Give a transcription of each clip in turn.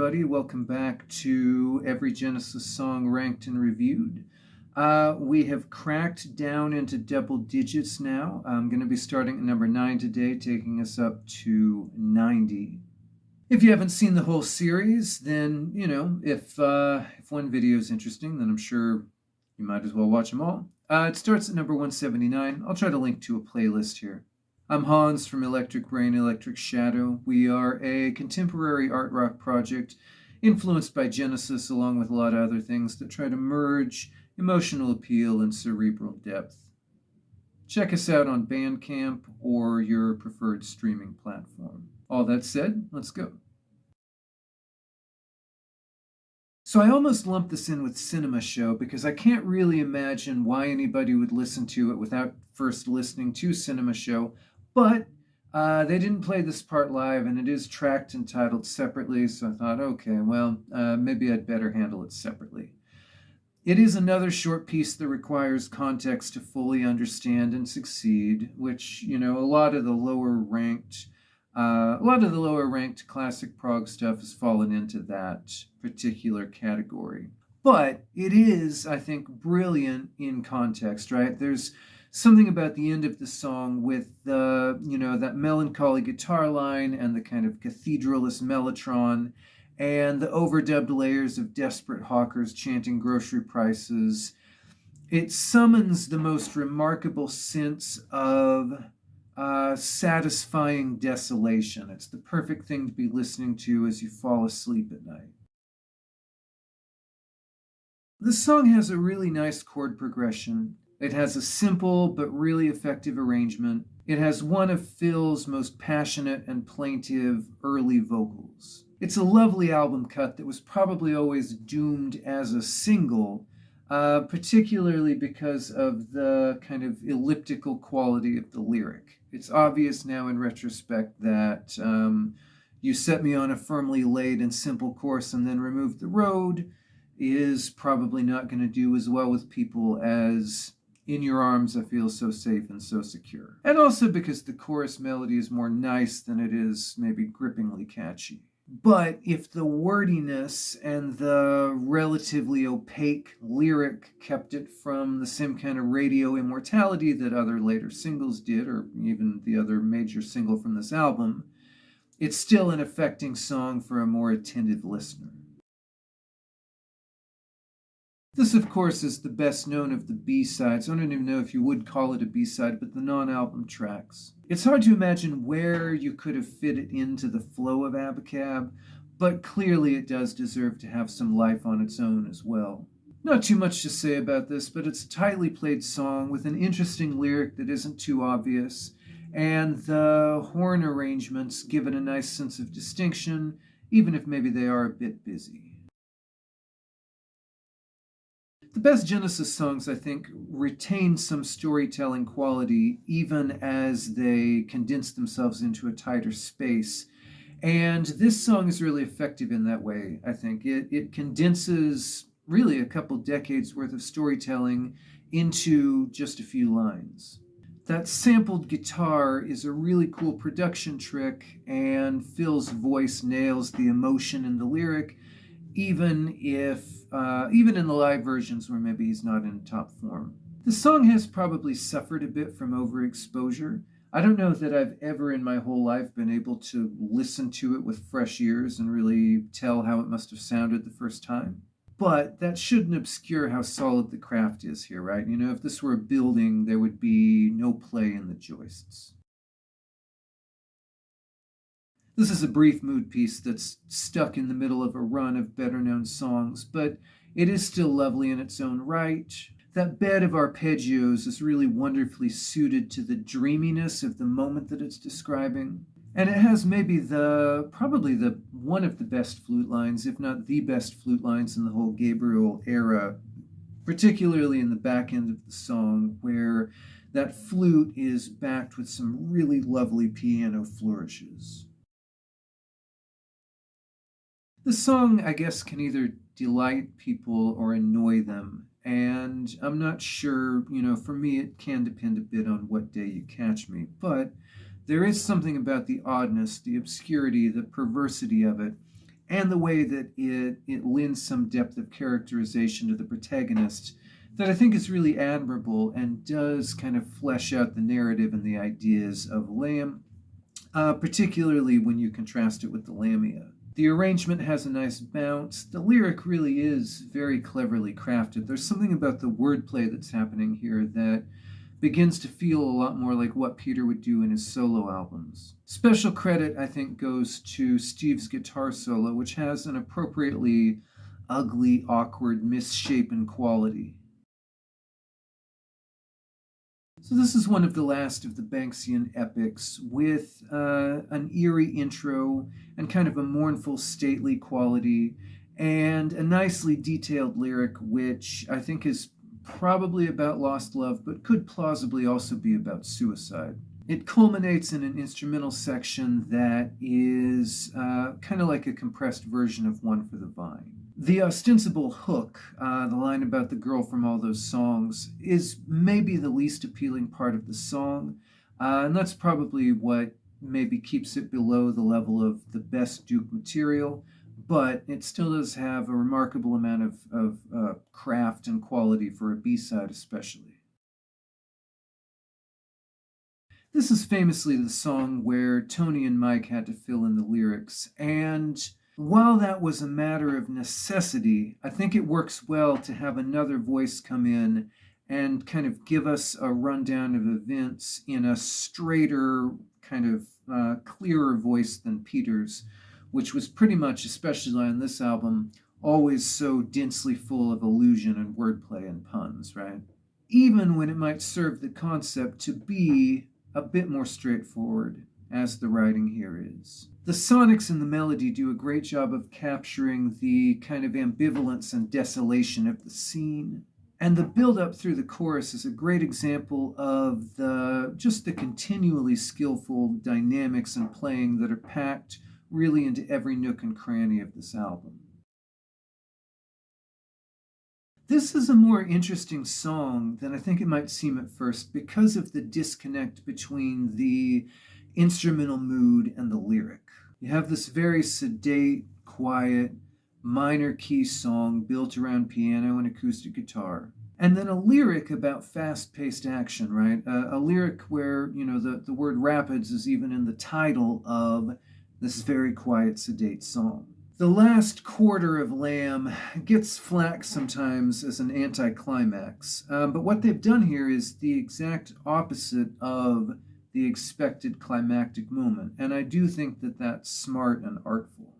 everybody. Welcome back to Every Genesis Song Ranked and Reviewed. We have cracked down into double digits now. I'm going to be starting at number 9 today, taking us up to 90. If you haven't seen the whole series, then, if one video is interesting, then I'm sure you might as well watch them all. It starts at number 179. I'll try to link to a playlist here. I'm Hans from Electric Brain, Electric Shadow. We are a contemporary art rock project influenced by Genesis along with a lot of other things that try to merge emotional appeal and cerebral depth. Check us out on Bandcamp or your preferred streaming platform. All that said, let's go. So I almost lumped this in with Cinema Show because I can't really imagine why anybody would listen to it without first listening to Cinema Show. But they didn't play this part live, and it is tracked and titled separately, so I thought, okay, well, maybe I'd better handle it separately. It is another short piece that requires context to fully understand and succeed, which, a lot of the lower ranked classic prog stuff has fallen into that particular category. But it is, I think, brilliant in context, right? There's something about the end of the song with that melancholy guitar line and the kind of cathedralist mellotron and the overdubbed layers of desperate hawkers chanting grocery prices. It summons the most remarkable sense of satisfying desolation. It's the perfect thing to be listening to as you fall asleep at night. The song has a really nice chord progression. It has a simple but really effective arrangement. It has one of Phil's most passionate and plaintive early vocals. It's a lovely album cut that was probably always doomed as a single, particularly because of the kind of elliptical quality of the lyric. It's obvious now in retrospect that you set me on a firmly laid and simple course and then remove the road is probably not going to do as well with people as In Your Arms I Feel So Safe and So Secure. And also because the chorus melody is more nice than it is maybe grippingly catchy. But if the wordiness and the relatively opaque lyric kept it from the same kind of radio immortality that other later singles did, or even the other major single from this album, it's still an affecting song for a more attentive listener. This, of course, is the best known of the B-sides. I don't even know if you would call it a B-side, but the non-album tracks. It's hard to imagine where you could have fit it into the flow of Abacab, but clearly it does deserve to have some life on its own as well. Not too much to say about this, but it's a tightly played song with an interesting lyric that isn't too obvious, and the horn arrangements give it a nice sense of distinction, even if maybe they are a bit busy. The best Genesis songs, I think, retain some storytelling quality even as they condense themselves into a tighter space. And this song is really effective in that way, I think. It condenses really a couple decades worth of storytelling into just a few lines. That sampled guitar is a really cool production trick, and Phil's voice nails the emotion in the lyric, even in the live versions where maybe he's not in top form. The song has probably suffered a bit from overexposure. I don't know that I've ever in my whole life been able to listen to it with fresh ears and really tell how it must have sounded the first time. But that shouldn't obscure how solid the craft is here, right? If this were a building, there would be no play in the joists. This is a brief mood piece that's stuck in the middle of a run of better-known songs, but it is still lovely in its own right. That bed of arpeggios is really wonderfully suited to the dreaminess of the moment that it's describing. And it has maybe probably one of the best flute lines, if not the best flute lines in the whole Gabriel era, particularly in the back end of the song, where that flute is backed with some really lovely piano flourishes. The song, I guess, can either delight people or annoy them, and I'm not sure, for me it can depend a bit on what day you catch me, but there is something about the oddness, the obscurity, the perversity of it, and the way that it lends some depth of characterization to the protagonist that I think is really admirable and does kind of flesh out the narrative and the ideas of Lamb, particularly when you contrast it with the Lamia. The arrangement has a nice bounce. The lyric really is very cleverly crafted. There's something about the wordplay that's happening here that begins to feel a lot more like what Peter would do in his solo albums. Special credit, I think, goes to Steve's guitar solo, which has an appropriately ugly, awkward, misshapen quality. So this is one of the last of the Banksian epics with an eerie intro and kind of a mournful, stately quality and a nicely detailed lyric, which I think is probably about lost love, but could plausibly also be about suicide. It culminates in an instrumental section that is kind of like a compressed version of One for the Vine. The ostensible hook, the line about the girl from all those songs, is maybe the least appealing part of the song, and that's probably what maybe keeps it below the level of the best Duke material, but it still does have a remarkable amount of craft and quality for a B-side especially. This is famously the song where Tony and Mike had to fill in the lyrics, and while that was a matter of necessity, I think it works well to have another voice come in and kind of give us a rundown of events in a straighter, kind of clearer voice than Peter's, which was pretty much, especially on this album, always so densely full of allusion and wordplay and puns, right? Even when it might serve the concept to be a bit more straightforward, as the writing here is. The sonics and the melody do a great job of capturing the kind of ambivalence and desolation of the scene. And the build-up through the chorus is a great example of just the continually skillful dynamics and playing that are packed really into every nook and cranny of this album. This is a more interesting song than I think it might seem at first because of the disconnect between the instrumental mood and the lyric. You have this very sedate, quiet, minor key song built around piano and acoustic guitar. And then a lyric about fast-paced action, right? A lyric where, the word rapids is even in the title of this very quiet, sedate song. The last quarter of Lamb gets flack sometimes as an anticlimax, but what they've done here is the exact opposite of the expected climactic moment, and I do think that that's smart and artful.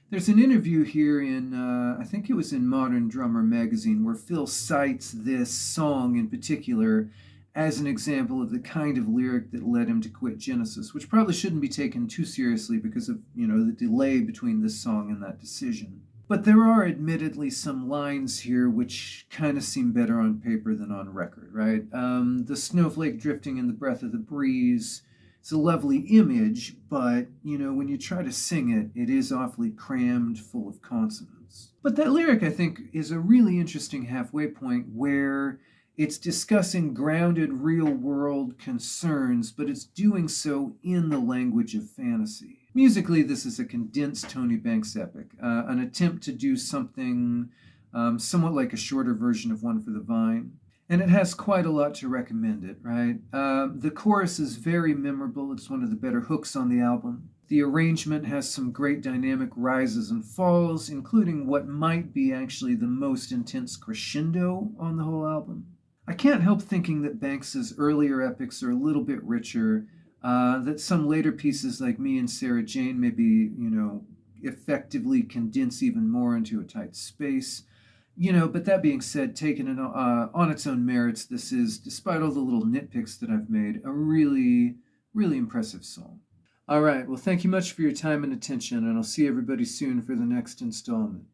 There's an interview here in, I think it was in Modern Drummer magazine, where Phil cites this song in particular as an example of the kind of lyric that led him to quit Genesis, which probably shouldn't be taken too seriously because of, the delay between this song and that decision. But there are admittedly some lines here which kind of seem better on paper than on record, right? The snowflake drifting in the breath of the breeze, it's a lovely image, but, when you try to sing it, it is awfully crammed, full of consonants. But that lyric, I think, is a really interesting halfway point where it's discussing grounded real-world concerns, but it's doing so in the language of fantasy. Musically, this is a condensed Tony Banks epic, an attempt to do something somewhat like a shorter version of One for the Vine. And it has quite a lot to recommend it, right? The chorus is very memorable. It's one of the better hooks on the album. The arrangement has some great dynamic rises and falls, including what might be actually the most intense crescendo on the whole album. I can't help thinking that Banks's earlier epics are a little bit richer, that some later pieces like Me and Sarah Jane maybe, effectively condense even more into a tight space. But that being said, taken on its own merits, this is, despite all the little nitpicks that I've made, a really, really impressive song. All right, well, thank you much for your time and attention, and I'll see everybody soon for the next installment.